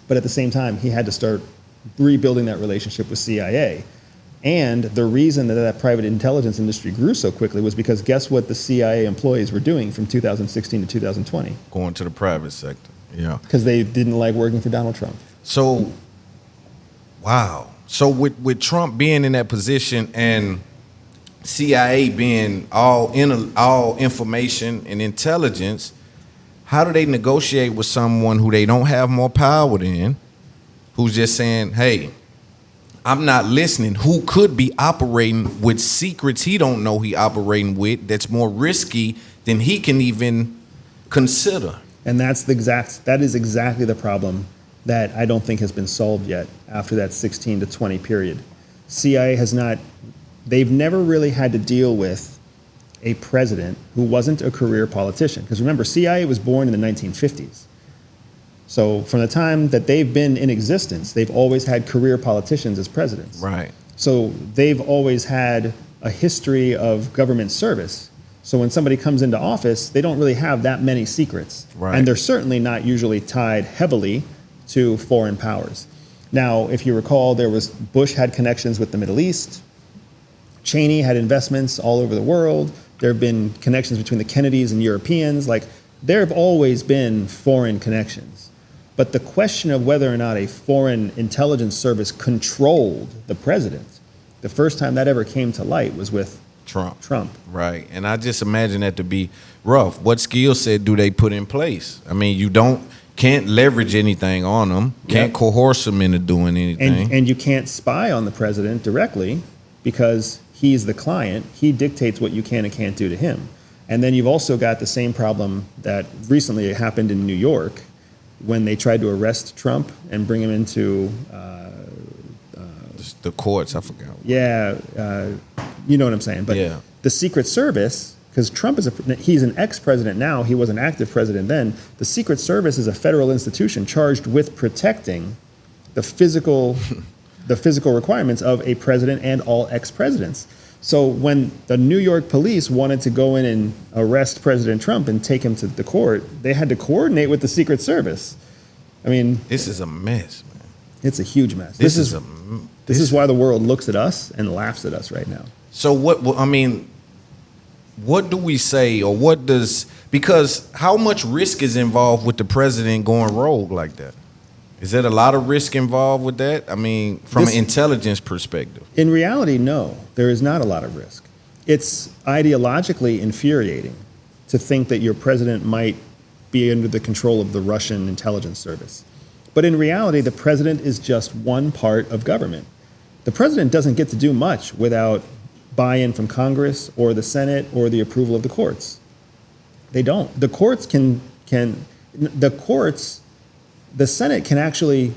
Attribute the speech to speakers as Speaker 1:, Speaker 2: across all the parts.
Speaker 1: But at the same time, he had to start rebuilding that relationship with CIA. And the reason that that private intelligence industry grew so quickly was because guess what the CIA employees were doing from 2016 to 2020?
Speaker 2: Going to the private sector. Yeah.
Speaker 1: Because they didn't like working for Donald Trump.
Speaker 2: So, wow. So with Trump being in that position and CIA being all information and intelligence, how do they negotiate with someone who they don't have more power than, who's just saying, hey, I'm not listening, who could be operating with secrets he don't know he operating with that's more risky than he can even consider?
Speaker 1: And that is exactly the problem that I don't think has been solved yet after that 16 to 20 period. CIA they've never really had to deal with a president who wasn't a career politician. Because remember, CIA was born in the 1950s. So from the time that they've been in existence, they've always had career politicians as presidents.
Speaker 2: Right.
Speaker 1: So they've always had a history of government service. So when somebody comes into office, they don't really have that many secrets.
Speaker 2: Right.
Speaker 1: And they're certainly not usually tied heavily to foreign powers. Now, if you recall, Bush had connections with the Middle East. Cheney had investments all over the world. There have been connections between the Kennedys and Europeans. Like, there have always been foreign connections. But the question of whether or not a foreign intelligence service controlled the president, the first time that ever came to light was with Trump.
Speaker 2: Right. And I just imagine that to be rough. What skill set do they put in place? I mean, can't leverage anything on them, can't coerce them into doing anything.
Speaker 1: And you can't spy on the president directly because he's the client. He dictates what you can and can't do to him. And then you've also got the same problem that recently happened in New York when they tried to arrest Trump and bring him into
Speaker 2: the courts, I forgot.
Speaker 1: Yeah, you know what I'm saying. But the Secret Service, because Trump he's an ex-president now, he was an active president then. The Secret Service is a federal institution charged with protecting the physical requirements of a president and all ex-presidents. So when the New York police wanted to go in and arrest President Trump and take him to the court, they had to coordinate with the Secret Service. I mean,
Speaker 2: this is a mess, man.
Speaker 1: It's a huge mess. This is why the world looks at us and laughs at us right now.
Speaker 2: So what do we say, or because how much risk is involved with the president going rogue like that? Is there a lot of risk involved with that? I mean, from an intelligence perspective.
Speaker 1: In reality, no, there is not a lot of risk. It's ideologically infuriating to think that your president might be under the control of the Russian intelligence service. But in reality, the president is just one part of government. The president doesn't get to do much without buy-in from Congress or the Senate or the approval of the courts. They don't. The courts the Senate can actually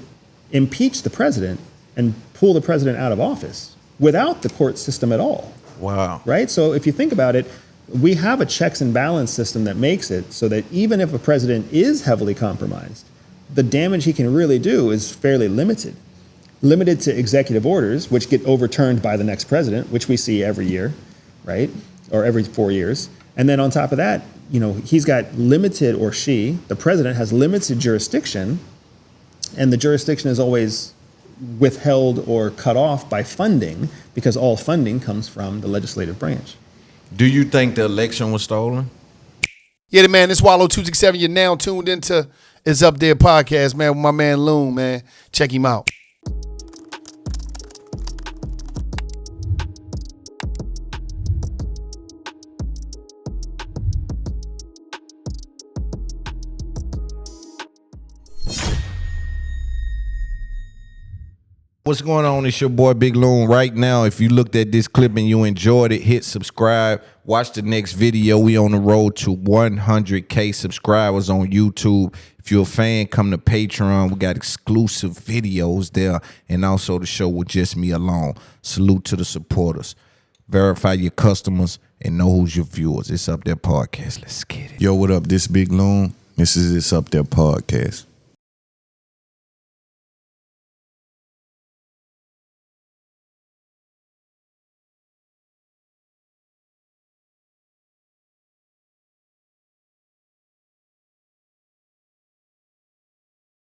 Speaker 1: impeach the president and pull the president out of office without the court system at all.
Speaker 2: Wow.
Speaker 1: Right? So if you think about it, we have a checks and balance system that makes it so that even if a president is heavily compromised, the damage he can really do is fairly limited. Limited to executive orders, which get overturned by the next president, which we see every year, right? Or every 4 years. And then on top of that, he's got limited, or the president has limited jurisdiction, and the jurisdiction is always withheld or cut off by funding because all funding comes from the legislative branch.
Speaker 2: Do you think the election was stolen?
Speaker 3: Yeah, man, this Wallow 267. You're now tuned into It's Up There podcast, man, with my man Loon, man. Check him out.
Speaker 2: What's going on? It's your boy Big Loon. Right now, if you looked at this clip and you enjoyed it, hit subscribe. Watch the next video. We on the road to 100K subscribers on YouTube. If you're a fan, come to Patreon. We got exclusive videos there, and also the show with just me alone. Salute to the supporters. Verify your customers and know who's your viewers. It's Up There podcast. Let's get it.
Speaker 4: Yo, what up? This Big Loon. This is It's Up There podcast.